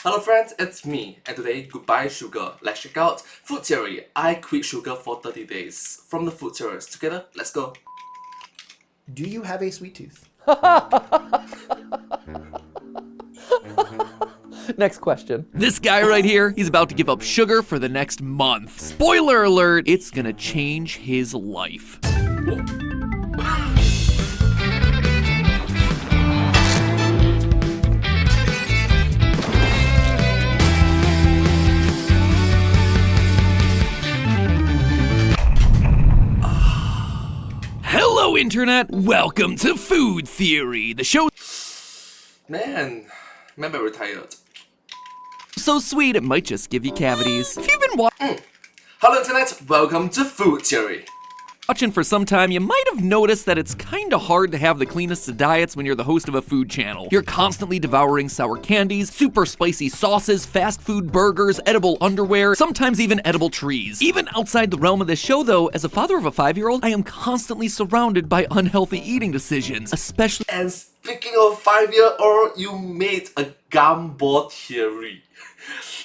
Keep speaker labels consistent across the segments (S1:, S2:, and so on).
S1: Hello friends, it's me, and today, goodbye sugar. Let's check out Food Theory. I quit sugar for 30 days. From the food theorists. Together, let's go.
S2: Do you have a sweet tooth?
S3: Next question. This guy right here, he's about to give up sugar for the next month. Spoiler alert, it's gonna change his life. Hello Internet, welcome to Food Theory, the show
S1: Man, remember retired.
S3: so sweet it might just give you cavities. If you've been
S1: Hello Internet, welcome to Food Theory.
S3: watching for some time, you might have noticed that it's kinda hard to have the cleanest of diets when you're the host of a food channel. You're constantly devouring sour candies, super spicy sauces, fast food burgers, edible underwear, sometimes even edible trees. Even outside the realm of this show though, as a father of a 5-year-old, I am constantly surrounded by unhealthy eating decisions, especially
S1: And speaking of 5-year-old, you made a gumball theory.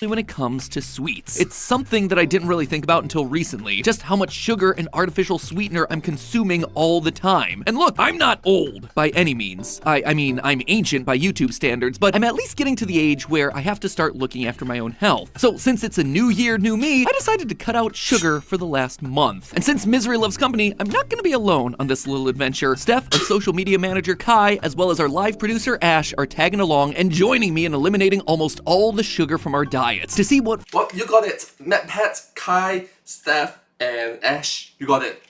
S3: when it comes to sweets. It's something that I didn't really think about until recently, just how much sugar and artificial sweetener I'm consuming all the time. And look, I'm not old by any means. I mean, I'm ancient by YouTube standards, but I'm at least getting to the age where I have to start looking after my own health. So since it's a new year, new me, I decided to cut out sugar for the last month. And since misery loves company, I'm not gonna be alone on this little adventure. Steph, our social media manager Kai, as well as our live producer Ash are tagging along and joining me in eliminating almost all the sugar from our diets to see what
S1: Well, you got it. Pat, Kai, Steph, and Ash, you got it.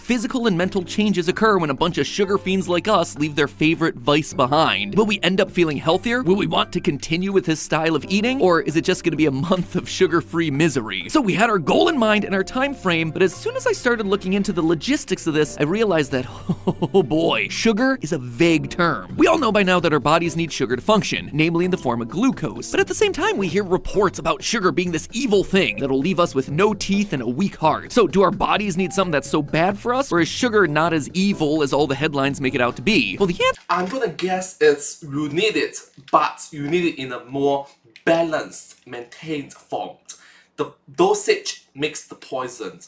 S3: physical and mental changes occur when a bunch of sugar fiends like us leave their favorite vice behind. Will we end up feeling healthier? Will we want to continue with this style of eating? Or is it just gonna be a month of sugar-free misery? So we had our goal in mind and our time frame, but as soon as I started looking into the logistics of this, I realized that, oh boy, sugar is a vague term. We all know by now that our bodies need sugar to function, namely in the form of glucose. But at the same time, we hear reports about sugar being this evil thing that'll leave us with no teeth and a weak heart. So do our bodies need something that's so bad for us? Or is sugar not as evil as all the headlines make it out to be? Well, the answer
S1: I'm gonna guess it's you need it, but you need it in a more balanced, maintained form. The dosage makes the poison.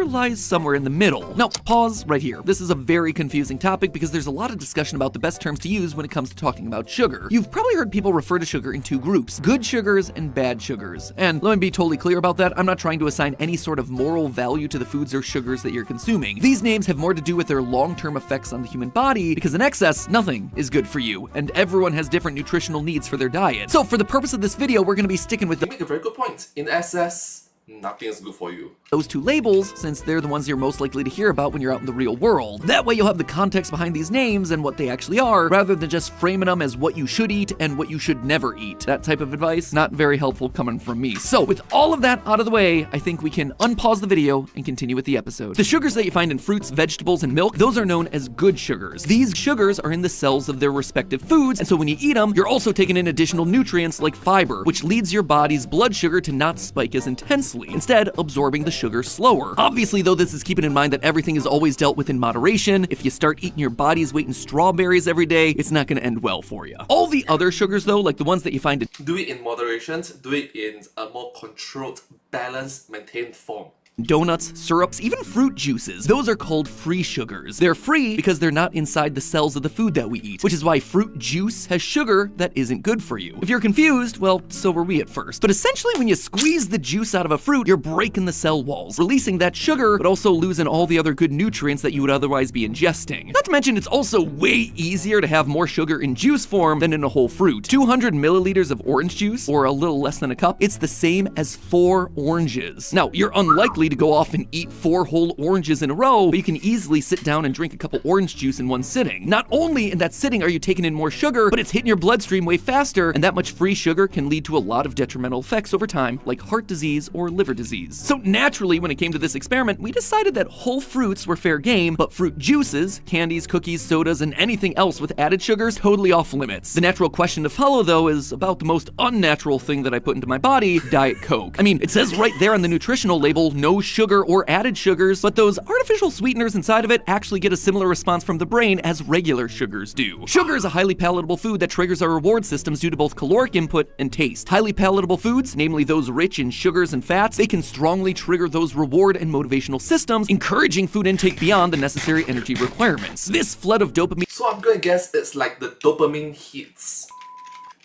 S3: lies somewhere in the middle. Now, pause right here. This is a very confusing topic because there's a lot of discussion about the best terms to use when it comes to talking about sugar. You've probably heard people refer to sugar in two groups, good sugars and bad sugars. And let me be totally clear about that, I'm not trying to assign any sort of moral value to the foods or sugars that you're consuming. These names have more to do with their long-term effects on the human body because in excess, nothing is good for you, and everyone has different nutritional needs for their diet. So for the purpose of this video, we're gonna be sticking with
S1: You make a very good point. In excess, nothing is good for you.
S3: those two labels, since they're the ones you're most likely to hear about when you're out in the real world. That way you'll have the context behind these names and what they actually are, rather than just framing them as what you should eat and what you should never eat. That type of advice, not very helpful coming from me. So with all of that out of the way, I think we can unpause the video and continue with the episode. The sugars that you find in fruits, vegetables, and milk, those are known as good sugars. These sugars are in the cells of their respective foods, and so when you eat them, you're also taking in additional nutrients like fiber, which leads your body's blood sugar to not spike as intensely, instead absorbing the sugar slower. Obviously though, this is keeping in mind that everything is always dealt with in moderation. If you start eating your body's weight in strawberries every day, it's not gonna end well for you. All the other sugars though, like the ones that you find in
S1: Do it in moderation, do it in a more controlled, balanced, maintained form.
S3: donuts, syrups, even fruit juices, those are called free sugars. They're free because they're not inside the cells of the food that we eat, which is why fruit juice has sugar that isn't good for you. If you're confused, well, so were we at first. But essentially when you squeeze the juice out of a fruit, you're breaking the cell walls, releasing that sugar, but also losing all the other good nutrients that you would otherwise be ingesting. Not to mention it's also way easier to have more sugar in juice form than in a whole fruit. 200 milliliters of orange juice, or a little less than a cup, it's the same as 4 oranges. Now, you're unlikely to go off and eat 4 whole oranges in a row, but you can easily sit down and drink a couple orange juice in one sitting. Not only in that sitting are you taking in more sugar, but it's hitting your bloodstream way faster, and that much free sugar can lead to a lot of detrimental effects over time, like heart disease or liver disease. So naturally, when it came to this experiment, we decided that whole fruits were fair game, but fruit juices, candies, cookies, sodas, and anything else with added sugars, totally off limits. The natural question to follow, though, is about the most unnatural thing that I put into my body, Diet Coke. I mean, it says right there on the nutritional label, no no sugar or added sugars, but those artificial sweeteners inside of it actually get a similar response from the brain as regular sugars do. Sugar is a highly palatable food that triggers our reward systems due to both caloric input and taste. Highly palatable foods, namely those rich in sugars and fats, they can strongly trigger those reward and motivational systems, encouraging food intake beyond the necessary energy requirements. This flood of dopamine
S1: So I'm gonna guess it's like the dopamine hits.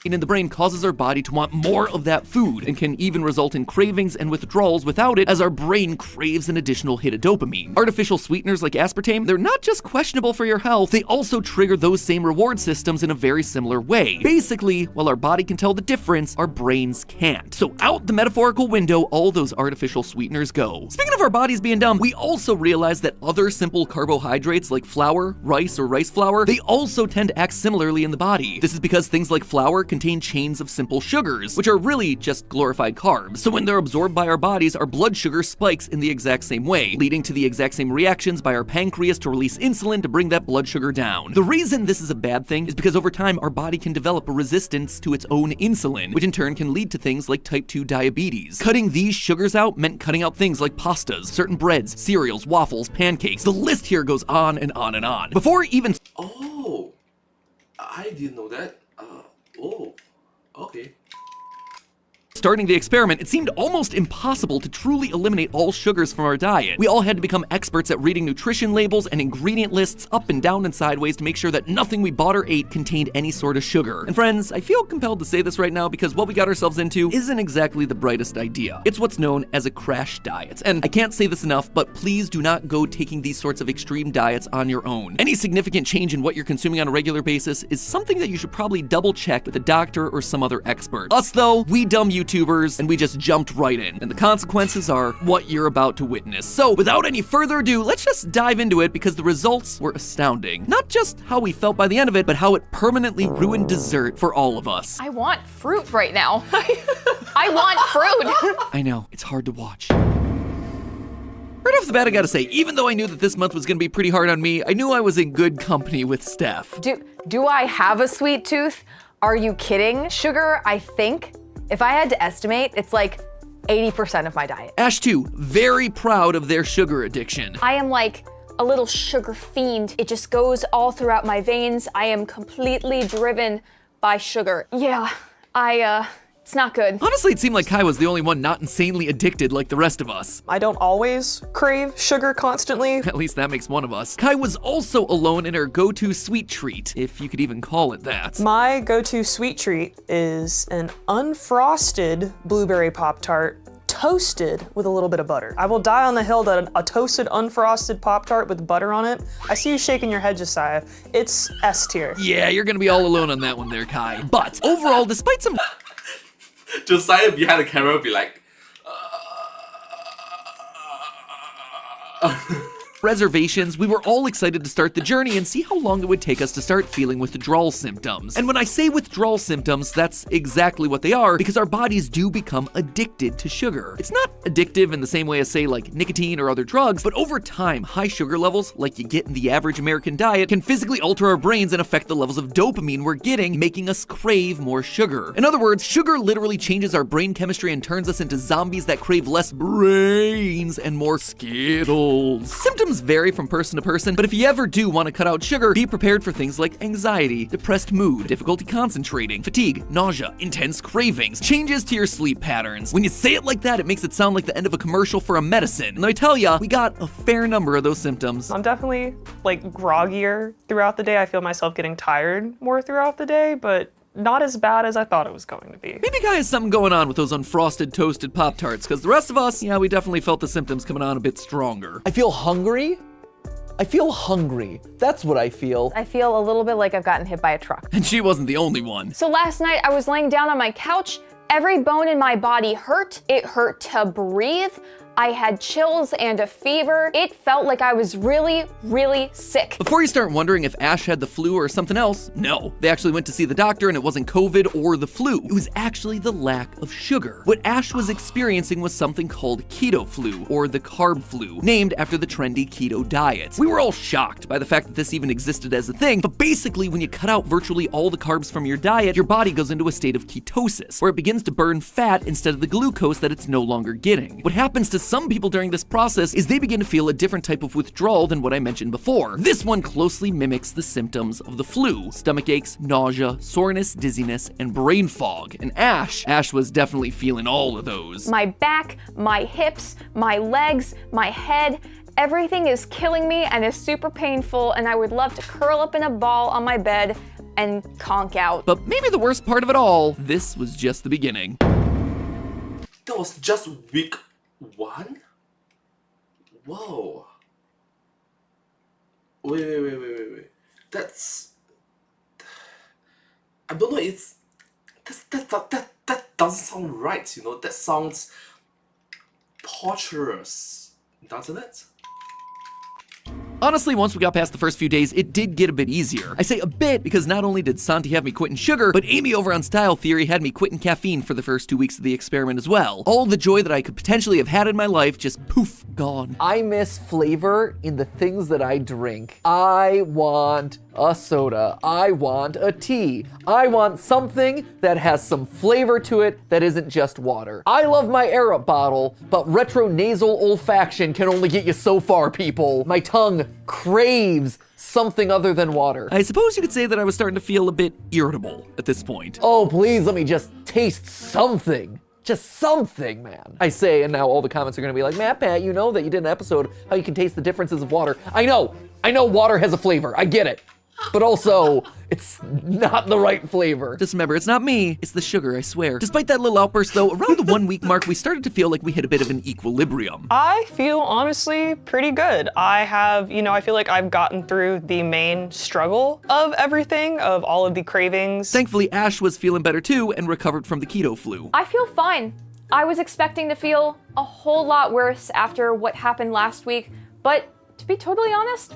S3: in the brain causes our body to want more of that food and can even result in cravings and withdrawals without it, as our brain craves an additional hit of dopamine. Artificial sweeteners like aspartame, they're not just questionable for your health, they also trigger those same reward systems in a very similar way. Basically, while our body can tell the difference, our brains can't. So out the metaphorical window, all those artificial sweeteners go. Speaking of our bodies being dumb, we also realize that other simple carbohydrates like flour, rice, or rice flour, they also tend to act similarly in the body. This is because things like flour contain chains of simple sugars, which are really just glorified carbs. So when they're absorbed by our bodies, our blood sugar spikes in the exact same way, leading to the exact same reactions by our pancreas to release insulin to bring that blood sugar down. The reason this is a bad thing is because over time, our body can develop a resistance to its own insulin, which in turn can lead to things like type 2 diabetes. Cutting these sugars out meant cutting out things like pastas, certain breads, cereals, waffles, pancakes. The list here goes on and on and on. Before even
S1: Oh, I didn't know that. Oh, okay.
S3: starting the experiment, it seemed almost impossible to truly eliminate all sugars from our diet. We all had to become experts at reading nutrition labels and ingredient lists up and down and sideways to make sure that nothing we bought or ate contained any sort of sugar. And friends, I feel compelled to say this right now because what we got ourselves into isn't exactly the brightest idea. It's what's known as a crash diet. And I can't say this enough, but please do not go taking these sorts of extreme diets on your own. Any significant change in what you're consuming on a regular basis is something that you should probably double check with a doctor or some other expert. Us though, we dumb YouTubers, and we just jumped right in. And the consequences are what you're about to witness. So without any further ado, let's just dive into it because the results were astounding. Not just how we felt by the end of it, but how it permanently ruined dessert for all of us.
S4: I want fruit right now. I want fruit.
S3: I know, it's hard to watch. Right off the bat, I gotta say, even though I knew that this month was gonna be pretty hard on me, I knew I was in good company with Steph.
S4: Do I have a sweet tooth? Are you kidding? Sugar, I think, if I had to estimate, it's like 80% of my diet.
S3: Ash too, very proud of their sugar addiction.
S5: I am like a little sugar fiend. It just goes all throughout my veins. I am completely driven by sugar. Yeah, it's not good.
S3: Honestly, it seemed like Kai was the only one not insanely addicted like the rest of us.
S6: I don't always crave sugar constantly.
S3: At least that makes one of us. Kai was also alone in her go-to sweet treat, if you could even call it that.
S6: My go-to sweet treat is an unfrosted blueberry Pop-Tart toasted with a little bit of butter. I will die on the hill that a toasted unfrosted Pop-Tart with butter on it. I see you shaking your head, Josiah. It's S tier.
S3: Yeah, you're gonna be all alone on that one there, Kai. But overall, despite some
S1: Josiah behind the camera will be like,
S3: reservations, we were all excited to start the journey and see how long it would take us to start feeling withdrawal symptoms. And when I say withdrawal symptoms, that's exactly what they are, because our bodies do become addicted to sugar. It's not addictive in the same way as, say, like nicotine or other drugs, but over time, high sugar levels, like you get in the average American diet, can physically alter our brains and affect the levels of dopamine we're getting, making us crave more sugar. In other words, sugar literally changes our brain chemistry and turns us into zombies that crave less brains and more Skittles. Symptoms vary from person to person, but if you ever do want to cut out sugar, be prepared for things like anxiety, depressed mood, difficulty concentrating, fatigue, nausea, intense cravings, changes to your sleep patterns. When you say it like that, it makes it sound like the end of a commercial for a medicine. And I tell ya, we got a fair number of those symptoms.
S6: I'm definitely like groggier throughout the day. I feel myself getting tired more throughout the day, but not as bad as I thought it was going to be.
S3: Maybe Guy has something going on with those unfrosted toasted Pop-Tarts, because the rest of us, yeah, we definitely felt the symptoms coming on a bit stronger.
S7: I feel hungry. I feel hungry. That's what I feel.
S4: I feel a little bit like I've gotten hit by a truck.
S3: And she wasn't the only one.
S5: So last night I was laying down on my couch. Every bone in my body hurt. It hurt to breathe. I had chills and a fever. It felt like I was really, really sick.
S3: Before you start wondering if Ash had the flu or something else, no. They actually went to see the doctor and it wasn't COVID or the flu. It was actually the lack of sugar. What Ash was experiencing was something called keto flu, or the carb flu, named after the trendy keto diet. We were all shocked by the fact that this even existed as a thing, but basically when you cut out virtually all the carbs from your diet, your body goes into a state of ketosis, where it begins to burn fat instead of the glucose that it's no longer getting. What happens to some people during this process is they begin to feel a different type of withdrawal than what I mentioned before. This one closely mimics the symptoms of the flu: stomach aches, nausea, soreness, dizziness, and brain fog. And Ash was definitely feeling all of those.
S5: My back, my hips, my legs, my head, everything is killing me and is super painful, and I would love to curl up in a ball on my bed and conk out.
S3: But maybe the worst part of it all, this was just the beginning.
S1: That was just week 1? Whoa. Wait. That's... I don't know, that doesn't sound right, you know? That sounds torturous, doesn't it?
S3: Honestly, once we got past the first few days, it did get a bit easier. I say a bit because not only did Santi have me quitting sugar, but Amy over on Style Theory had me quitting caffeine for the first 2 weeks of the experiment as well. All the joy that I could potentially have had in my life just poof, gone.
S7: I miss flavor in the things that I drink. I want a soda. I want a tea. I want something that has some flavor to it that isn't just water. I love my air up bottle, but retronasal olfaction can only get you so far, people. My tongue craves something other than water.
S3: I suppose you could say that I was starting to feel a bit irritable at this point.
S7: Oh, please let me just taste something. Just something, man. I say, and now all the comments are gonna be like, Pat, you know that you did an episode how you can taste the differences of water. I know water has a flavor, I get it. But also, it's not the right flavor.
S3: Just remember, it's not me, it's the sugar, I swear. Despite that little outburst though, around the 1 week mark, we started to feel like we hit a bit of an equilibrium.
S6: I feel honestly pretty good. I feel like I've gotten through the main struggle of everything, of all of the cravings.
S3: Thankfully, Ash was feeling better too and recovered from the keto flu.
S5: I feel fine. I was expecting to feel a whole lot worse after what happened last week, but to be totally honest,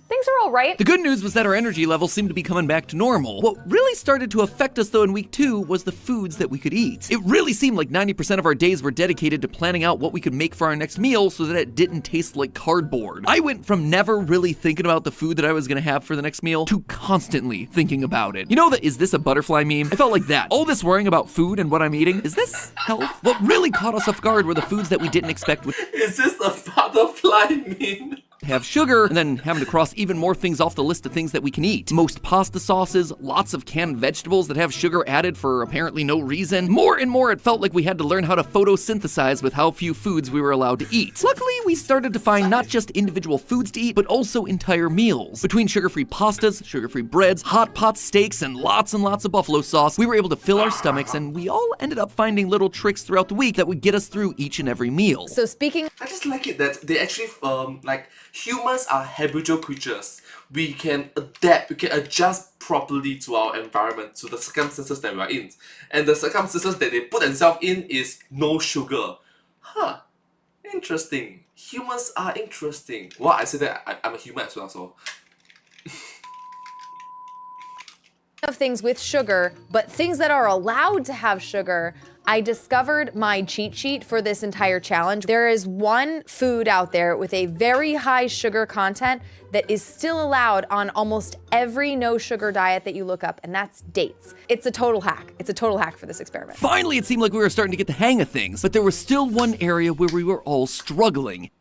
S5: things are all right.
S3: The good news was that our energy levels seemed to be coming back to normal. What really started to affect us though in week 2 was the foods that we could eat. It really seemed like 90% of our days were dedicated to planning out what we could make for our next meal so that it didn't taste like cardboard. I went from never really thinking about the food that I was gonna have for the next meal to constantly thinking about it. You know that "is this a butterfly" meme? I felt like that. All this worrying about food and what I'm eating, is this health? What really caught us off guard were the foods that we didn't expect would
S1: Is this a butterfly meme?
S3: have sugar, and then having to cross even more things off the list of things that we can eat. Most pasta sauces, lots of canned vegetables that have sugar added for apparently no reason. More and more it felt like we had to learn how to photosynthesize with how few foods we were allowed to eat. Luckily, we started to find not just individual foods to eat, but also entire meals. Between sugar-free pastas, sugar-free breads, hot pot steaks, and lots of buffalo sauce, we were able to fill our stomachs, and we all ended up finding little tricks throughout the week that would get us through each and every meal.
S4: So speaking
S1: I just like it that they actually, humans are habitual creatures. We can adapt, we can adjust properly to our environment, to the circumstances that we are in. And the circumstances that they put themselves in is no sugar. Interesting. Humans are interesting. Well, I say that I'm a human as well, so.
S4: of things with sugar, but things that are allowed to have sugar, I discovered my cheat sheet for this entire challenge. There is one food out there with a very high sugar content that is still allowed on almost every no sugar diet that you look up, and that's dates. It's a total hack. It's a total hack for this experiment.
S3: Finally, it seemed like we were starting to get the hang of things, but there was still one area where we were all struggling.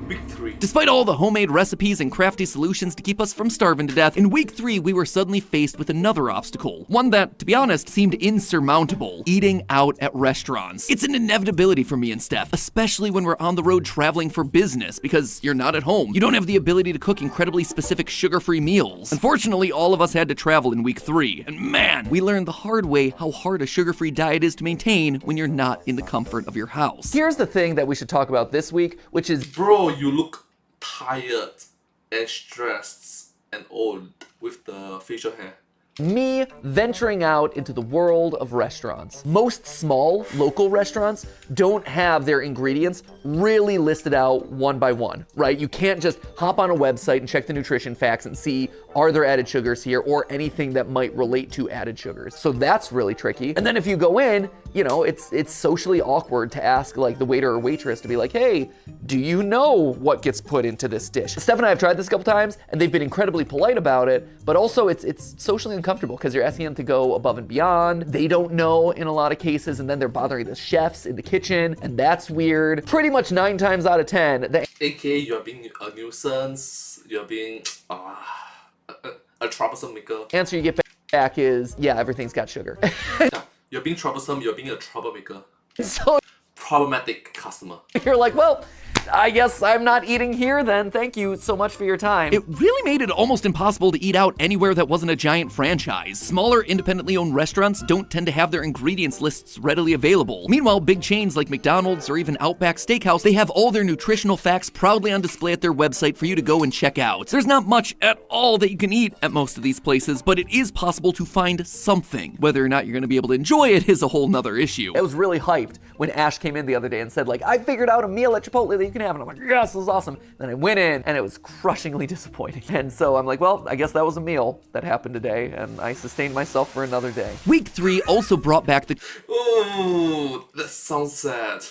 S1: Week 3.
S3: Despite all the homemade recipes and crafty solutions to keep us from starving to death, in week 3 we were suddenly faced with another obstacle. One that, to be honest, seemed insurmountable: eating out at restaurants. It's an inevitability for me and Steph, especially when we're on the road traveling for business, because you're not at home. You don't have the ability to cook incredibly specific sugar-free meals. Unfortunately, all of us had to travel in week 3, and man, we learned the hard way how hard a sugar-free diet is to maintain when you're not in the comfort of your house.
S7: Here's the thing that we should talk about this week, which is,
S1: Bro, you look tired and stressed and old with the facial hair.
S7: me venturing out into the world of restaurants. Most small local restaurants don't have their ingredients really listed out one by one, right? You can't just hop on a website and check the nutrition facts and see, are there added sugars here, or anything that might relate to added sugars. So that's really tricky. And then if you go in, you know, it's socially awkward to ask like the waiter or waitress to be like, hey, do you know what gets put into this dish? Steph and I have tried this a couple times and they've been incredibly polite about it, but also it's socially uncomfortable uncomfortable because you're asking them to go above and beyond. They don't know in a lot of cases, and then they're bothering the chefs in the kitchen, and that's weird. Pretty much 9 times out of 10, the
S1: AKA, you're being a nuisance, you're being a troublesome maker.
S7: answer you get back is, yeah, everything's got sugar.
S1: Yeah, you're being troublesome, you're being a troublemaker.
S7: So
S1: Problematic customer.
S7: you're like, well, I guess I'm not eating here then. Thank you so much for your time.
S3: It really made it almost impossible to eat out anywhere that wasn't a giant franchise. Smaller, independently owned restaurants don't tend to have their ingredients lists readily available. Meanwhile, big chains like McDonald's or even Outback Steakhouse, they have all their nutritional facts proudly on display at their website for you to go and check out. There's not much at all that you can eat at most of these places, but it is possible to find something. Whether or not you're going to be able to enjoy it is a whole nother issue.
S7: I was really hyped when Ash came in the other day and said, like, I figured out a meal at Chipotle that you can have. And I'm like, yes, this is awesome. Then I went in and it was crushingly disappointing. And so I'm like, well, I guess that was a meal that happened today, and I sustained myself for another day.
S3: Week 3 also brought back the
S1: Ooh, that sounds sad.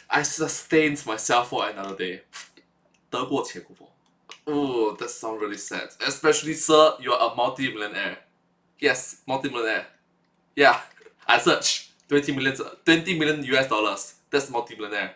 S1: I sustained myself for another day. 得过且过. Ooh, that sounds really sad. Especially, sir, you're a multi-millionaire. Yes, multi-millionaire. Yeah, I searched 20 million US dollars. That's multi-millionaire.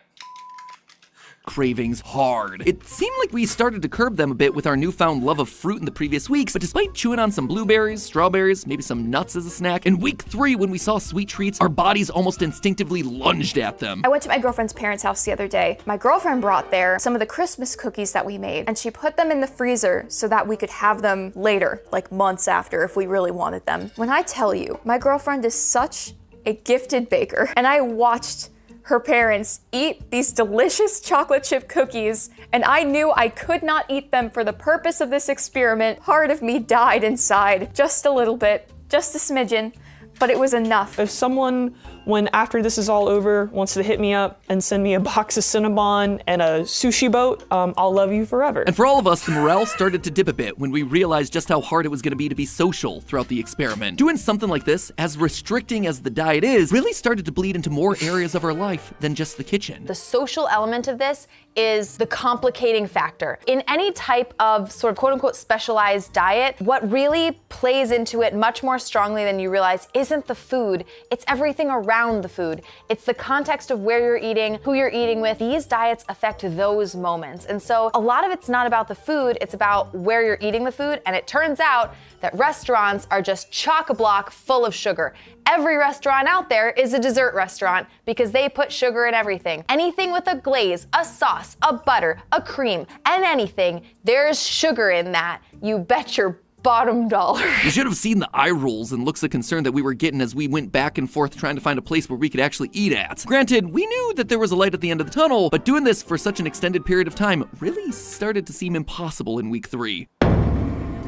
S3: cravings hard. It seemed like we started to curb them a bit with our newfound love of fruit in the previous weeks, but despite chewing on some blueberries, strawberries, maybe some nuts as a snack, in week 3 when we saw sweet treats, our bodies almost instinctively lunged at them.
S5: I went to my girlfriend's parents' house the other day. My girlfriend brought there some of the Christmas cookies that we made, and she put them in the freezer so that we could have them later, like months after if we really wanted them. When I tell you, my girlfriend is such a gifted baker, and I watched her parents eat these delicious chocolate chip cookies, and I knew I could not eat them for the purpose of this experiment. Part of me died inside, just a little bit, just a smidgen, but it was enough.
S6: If someone, when after this is all over, wants to hit me up and send me a box of Cinnabon and a sushi boat, I'll love you forever.
S3: And for all of us, the morale started to dip a bit when we realized just how hard it was going to be social throughout the experiment. Doing something like this, as restricting as the diet is, really started to bleed into more areas of our life than just the kitchen.
S4: The social element of this is the complicating factor. In any type of sort of quote unquote specialized diet, what really plays into it much more strongly than you realize isn't the food, it's everything around the food. It's the context of where you're eating, who you're eating with. These diets affect those moments. And so a lot of it's not about the food, it's about where you're eating the food. And it turns out that restaurants are just chock-a-block full of sugar. Every restaurant out there is a dessert restaurant because they put sugar in everything. Anything with a glaze, a sauce, a butter, a cream, and anything, there's sugar in that. You bet your bottom dollar.
S3: You should have seen the eye rolls and looks of concern that we were getting as we went back and forth trying to find a place where we could actually eat at. Granted, we knew that there was a light at the end of the tunnel, but doing this for such an extended period of time really started to seem impossible in week 3.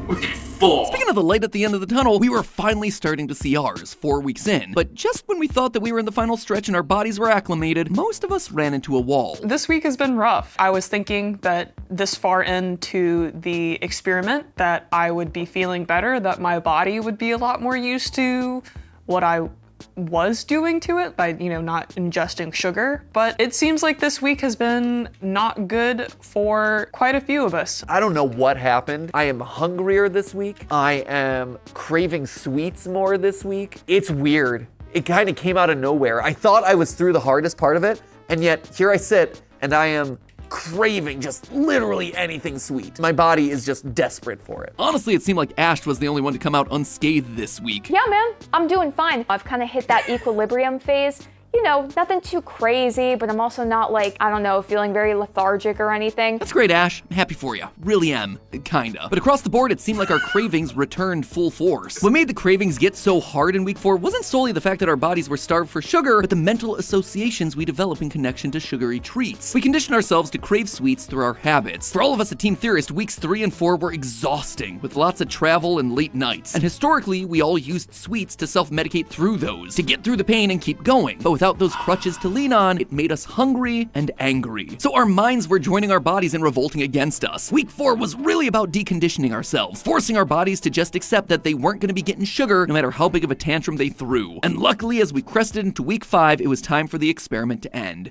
S1: Week 4.
S3: Speaking of the light at the end of the tunnel, we were finally starting to see ours 4 weeks in. But just when we thought that we were in the final stretch and our bodies were acclimated, most of us ran into a wall.
S6: This week has been rough. I was thinking that this far into the experiment that I would be feeling better, that my body would be a lot more used to what I was doing to it by, not ingesting sugar. But it seems like this week has been not good for quite a few of us.
S7: I don't know what happened. I am hungrier this week. I am craving sweets more this week. It's weird. It kind of came out of nowhere. I thought I was through the hardest part of it, and yet here I sit and I am craving just literally anything sweet. My body is just desperate for it.
S3: Honestly, it seemed like Ash was the only one to come out unscathed this week.
S5: Yeah, man, I'm doing fine. I've kind of hit that equilibrium phase. Nothing too crazy, but I'm also not feeling very lethargic or anything.
S3: That's great, Ash. I'm happy for you. Really am. Kinda. But across the board, it seemed like our cravings returned full force. What made the cravings get so hard in week 4 wasn't solely the fact that our bodies were starved for sugar, but the mental associations we develop in connection to sugary treats. We condition ourselves to crave sweets through our habits. For all of us at Team Theorist, weeks 3 and 4 were exhausting, with lots of travel and late nights. And historically, we all used sweets to self-medicate through those, to get through the pain and keep going. But without those crutches to lean on, it made us hungry and angry. So our minds were joining our bodies and revolting against us. Week 4 was really about deconditioning ourselves, forcing our bodies to just accept that they weren't going to be getting sugar no matter how big of a tantrum they threw. And luckily, as we crested into week 5, it was time for the experiment to end.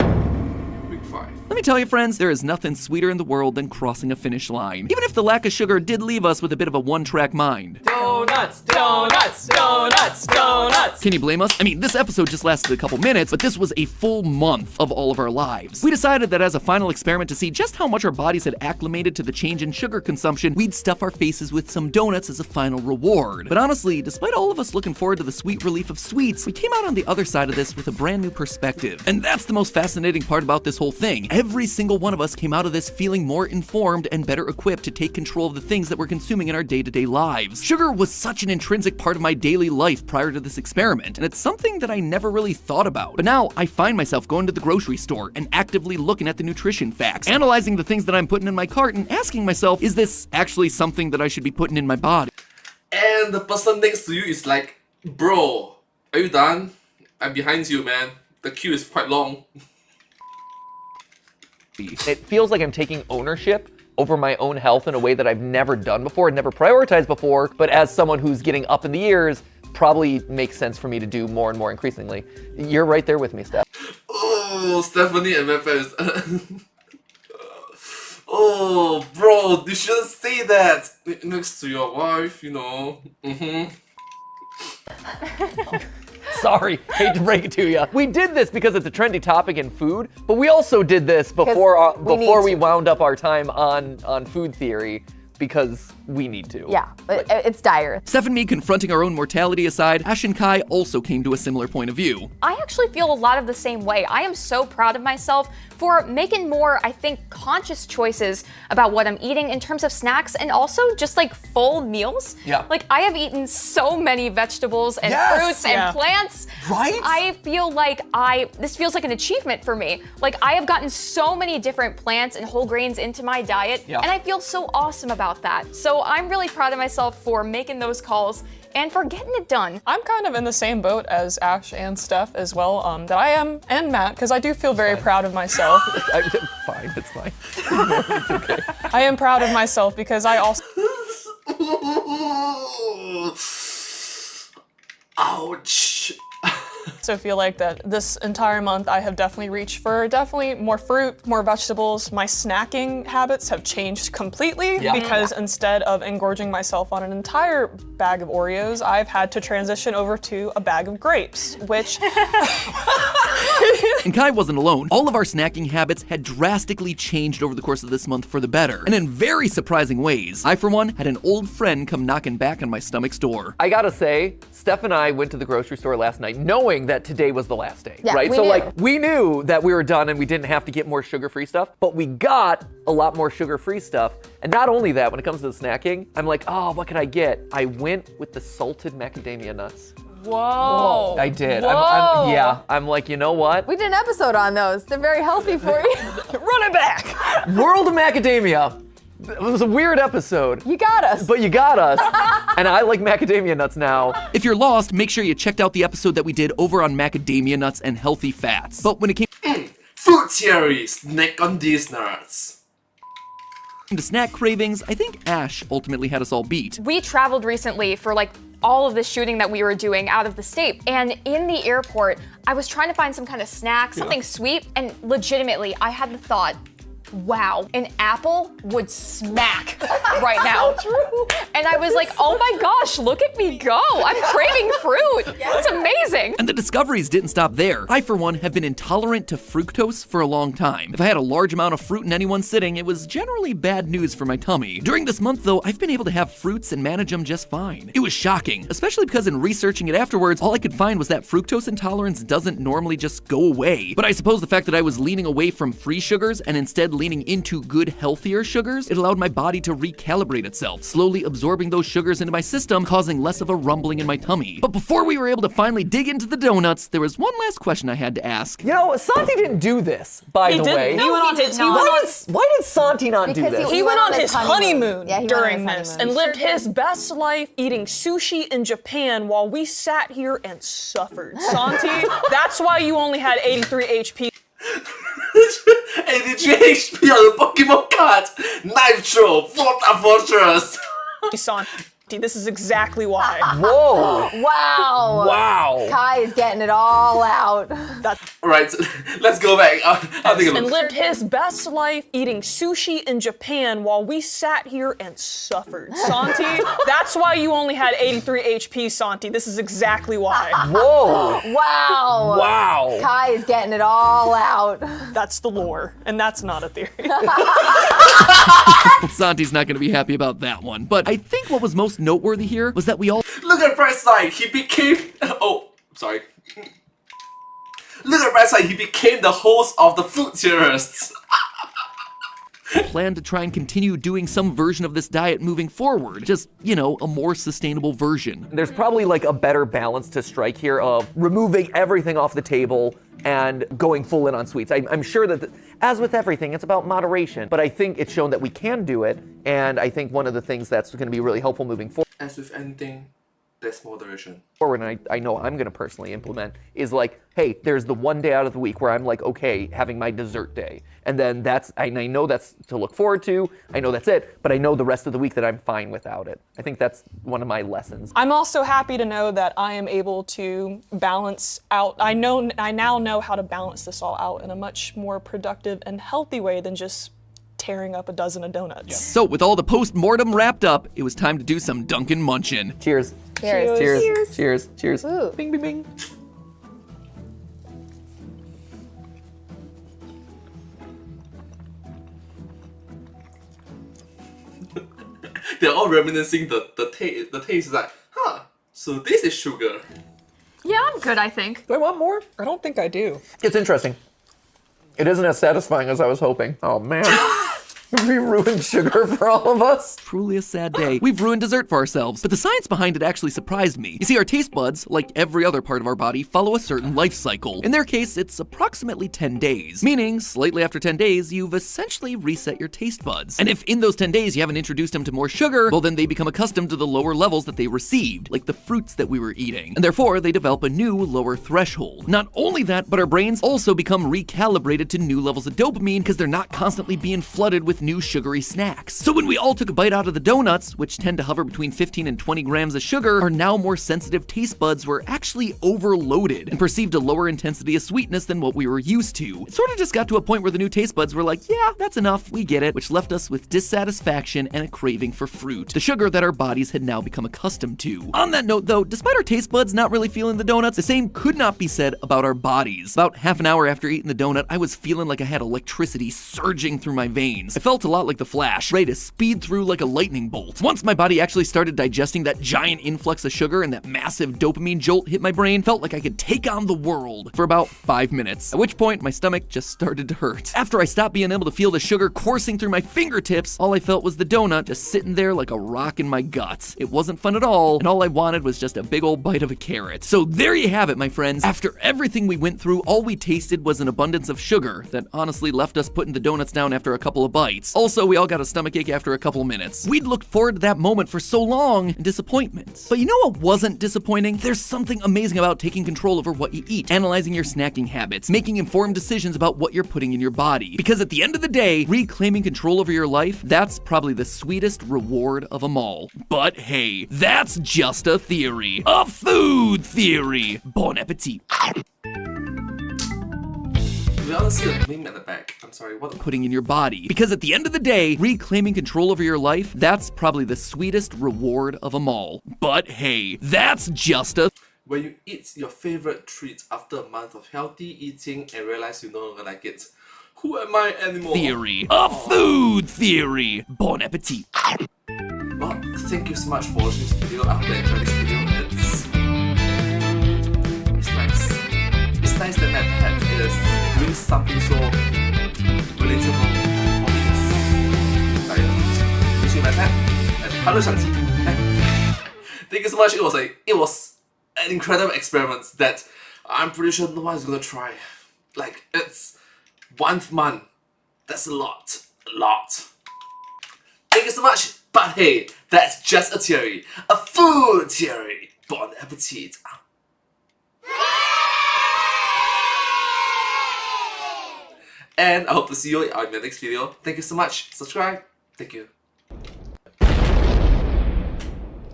S1: Week 5.
S3: Let me tell you, friends, there is nothing sweeter in the world than crossing a finish line, even if the lack of sugar did leave us with a bit of a one-track mind.
S1: Yo,
S6: Donuts, donuts, donuts, donuts.
S3: Can you blame us? I mean, this episode just lasted a couple minutes, but this was a full month of all of our lives. We decided that as a final experiment to see just how much our bodies had acclimated to the change in sugar consumption, we'd stuff our faces with some donuts as a final reward. But honestly, despite all of us looking forward to the sweet relief of sweets, we came out on the other side of this with a brand new perspective. And that's the most fascinating part about this whole thing. Every single one of us came out of this feeling more informed and better equipped to take control of the things that we're consuming in our day-to-day lives. Sugar was such an intrinsic part of my daily life prior to this experiment, and it's something that I never really thought about. But now I find myself going to the grocery store and actively looking at the nutrition facts, analyzing the things that I'm putting in my cart and asking myself, is this actually something that I should be putting in my body?
S1: And the person next to you is like, bro, are you done? I'm behind you, man. The queue is quite long.
S7: It feels like I'm taking ownership over my own health in a way that I've never done before and never prioritized before, but as someone who's getting up in the years, probably makes sense for me to do more and more increasingly. You're right there with me, Steph.
S1: Oh, Stephanie and my friends. Oh, bro, you shouldn't say that next to your wife, you know.
S7: Sorry, hate to break it to you. We did this because it's a trendy topic in food, but we also did this before we wound up our time on food theory because we need to.
S4: Yeah, but it's dire.
S3: Steph and me confronting our own mortality aside, Ash and Kai also came to a similar point of view.
S5: I actually feel a lot of the same way. I am so proud of myself for making more, I think, conscious choices about what I'm eating in terms of snacks and also just like full meals.
S7: Yeah.
S5: Like I have eaten so many vegetables and
S7: Yes!
S5: fruits and plants.
S7: Right?
S5: I feel like this feels like an achievement for me. Like I have gotten so many different plants and whole grains into my diet, and I feel so awesome about that. So I'm really proud of myself for making those calls and for getting it done.
S6: I'm kind of in the same boat as Ash and Steph as well, that I am, and Matt, because I do feel very proud of myself.
S7: Fine, it's fine. It's okay.
S6: I am proud of myself because I also
S1: Ouch.
S6: feel like that this entire month I have definitely reached for definitely more fruit, more vegetables. My snacking habits have changed completely because instead of engorging myself on an entire bag of Oreos, I've had to transition over to a bag of grapes, which
S3: And Kai wasn't alone. All of our snacking habits had drastically changed over the course of this month for the better. And in very surprising ways. I, for one, had an old friend come knocking back on my stomach's door.
S7: I gotta say, Steph and I went to the grocery store last night knowing that today was the last day,
S4: Yeah,
S7: right?
S4: we
S7: So
S4: knew.
S7: like, we knew that we were done and we didn't have to get more sugar-free stuff, but we got a lot more sugar-free stuff. And not only that, when it comes to the snacking, I'm like, oh, what can I get? I went with the salted macadamia nuts.
S6: whoa.
S7: I did.
S6: Whoa.
S7: I'm like, you know what?
S4: We did an episode on those. They're very healthy for you.
S6: Run it back.
S7: World of Macadamia. It was a weird episode.
S4: You got us.
S7: But you got us. And I like macadamia nuts now.
S3: If you're lost, make sure you checked out the episode that we did over on macadamia nuts and healthy fats. But when it came
S1: Food theory, snack on these nuts.
S3: to snack cravings, I think Ash ultimately had us all beat.
S5: We traveled recently for like all of the shooting that we were doing out of the state. And in the airport, I was trying to find some kind of snack, something sweet, and legitimately, I had the thought, wow, an apple would smack right now.
S4: So true.
S5: And I was like, oh my gosh, look at me go. I'm craving fruit. It's amazing.
S3: And the discoveries didn't stop there. I, for one, have been intolerant to fructose for a long time. If I had a large amount of fruit in any one sitting, it was generally bad news for my tummy. During this month, though, I've been able to have fruits and manage them just fine. It was shocking, especially because in researching it afterwards, all I could find was that fructose intolerance doesn't normally just go away. But I suppose the fact that I was leaning away from free sugars and instead leaning into good, healthier sugars, it allowed my body to recalibrate itself, slowly absorbing those sugars into my system, causing less of a rumbling in my tummy. But before we were able to finally dig into the donuts, there was one last question I had to ask.
S7: You know, Santi didn't do this, by the way.
S6: He went on his,
S7: Why did Santi not do
S4: Because
S7: this?
S6: He went on his honeymoon
S4: Yeah, he went
S6: during
S4: on his
S6: this
S4: honeymoon.
S6: and lived his best life eating sushi in Japan while we sat here and suffered. Santi, that's why you only had 83 HP.
S1: 83 HP on the Pokemon card! Nitro! Water Fortress!
S6: Santi, this is exactly why.
S7: Whoa.
S4: Wow.
S7: Wow.
S4: Kai Kai is getting it all out.
S1: Alright, so let's go back. I'll take a
S6: And
S1: look.
S6: lived his best life eating sushi in Japan while we sat here and suffered. Santi, that's why you only had 83 HP, Santi. This is exactly why.
S7: Whoa!
S4: Wow.
S7: Wow!
S4: Kai is getting it all out.
S6: That's the lore, and that's not a theory.
S3: Santi's not going to be happy about that one. But I think what was most noteworthy here was that we all
S1: Look at the bright side, he became. Oh, sorry. Look at the bright side, he became the host of the Food Theorists.
S3: plan to try and continue doing some version of this diet moving forward. Just, you know, a more sustainable version.
S7: There's probably like a better balance to strike here of removing everything off the table and going full in on sweets. I'm sure that, as with everything, it's about moderation, but I think it's shown that we can do it, and I think one of the things that's going to be really helpful moving forward,
S1: As with anything, there's moderation.
S7: and I know I'm going to personally implement, is like, hey, there's the one day out of the week where I'm like, okay, having my dessert day. And then I know that's to look forward to, I know that's it, but I know the rest of the week that I'm fine without it. I think that's one of my lessons.
S6: I'm also happy to know that I am able to balance out. I now know how to balance this all out in a much more productive and healthy way than just tearing up a dozen of donuts.
S3: So with all the post-mortem wrapped up, it was time to do some Dunkin' Munchin'.
S7: Cheers.
S4: Cheers.
S7: Cheers. Cheers. Cheers.
S4: Ooh.
S7: Bing, bing, bing.
S1: They're all reminiscing the taste. The taste is like, huh, so this is sugar.
S5: Yeah, I'm good, I think.
S7: Do I want more?
S6: I don't think I do.
S7: It's interesting. It isn't as satisfying as I was hoping. Oh man. We ruined sugar for all of us.
S3: Truly a sad day. We've ruined dessert for ourselves, but the science behind it actually surprised me. You see, our taste buds, like every other part of our body, follow a certain life cycle. In their case, it's approximately 10 days, meaning slightly after 10 days, you've essentially reset your taste buds. And if in those 10 days you haven't introduced them to more sugar, well then they become accustomed to the lower levels that they received, like the fruits that we were eating. And therefore, they develop a new, lower threshold. Not only that, but our brains also become recalibrated to new levels of dopamine because they're not constantly being flooded with new sugary snacks. So when we all took a bite out of the donuts, which tend to hover between 15 and 20 grams of sugar, our now more sensitive taste buds were actually overloaded and perceived a lower intensity of sweetness than what we were used to. It sort of just got to a point where the new taste buds were like, yeah, that's enough, we get it, which left us with dissatisfaction and a craving for fruit, the sugar that our bodies had now become accustomed to. On that note though, despite our taste buds not really feeling the donuts, the same could not be said about our bodies. About half an hour after eating the donut, I was feeling like I had electricity surging through my veins. I felt a lot like the Flash, ready to speed through like a lightning bolt. Once my body actually started digesting that giant influx of sugar and that massive dopamine jolt hit my brain, felt like I could take on the world for about 5 minutes, at which point my stomach just started to hurt. After I stopped being able to feel the sugar coursing through my fingertips, all I felt was the donut just sitting there like a rock in my guts. It wasn't fun at all, and all I wanted was just a big old bite of a carrot. So there you have it, my friends. After everything we went through, all we tasted was an abundance of sugar that honestly left us putting the donuts down after a couple of bites. Also, we all got a stomachache after a couple of minutes. We'd looked forward to that moment for so long, and disappointment. But you know what wasn't disappointing? There's something amazing about taking control over what you eat, analyzing your snacking habits, making informed decisions about what you're putting in your body. Because at the end of the day, reclaiming control over your life, that's probably the sweetest reward of them all. But hey, that's just a theory. A food theory. Bon appetit.
S1: We all see the meme at the back. I'm sorry, what?
S3: Putting in your body. Because at the end of the day, reclaiming control over your life, that's probably the sweetest reward of them all. But hey, that's just a
S1: When you eat your favorite treats after a month of healthy eating and realize you no longer like it, who am I anymore?
S3: theory. A food theory. Bon appetit.
S1: Well, thank you so much for watching this video. I hope you enjoyed this video. It's nice. It's nice that my pet is doing something so relatable for me. Wish you my pet and hello Shanti. Thank you so much. It was an incredible experiment that I'm pretty sure no one's gonna try. Like, it's 1 month. That's a lot. A lot. Thank you so much. But hey, that's just a theory. A food theory. Bon appetit. And I hope to see you in my next video. Thank you so much. Subscribe. Thank you.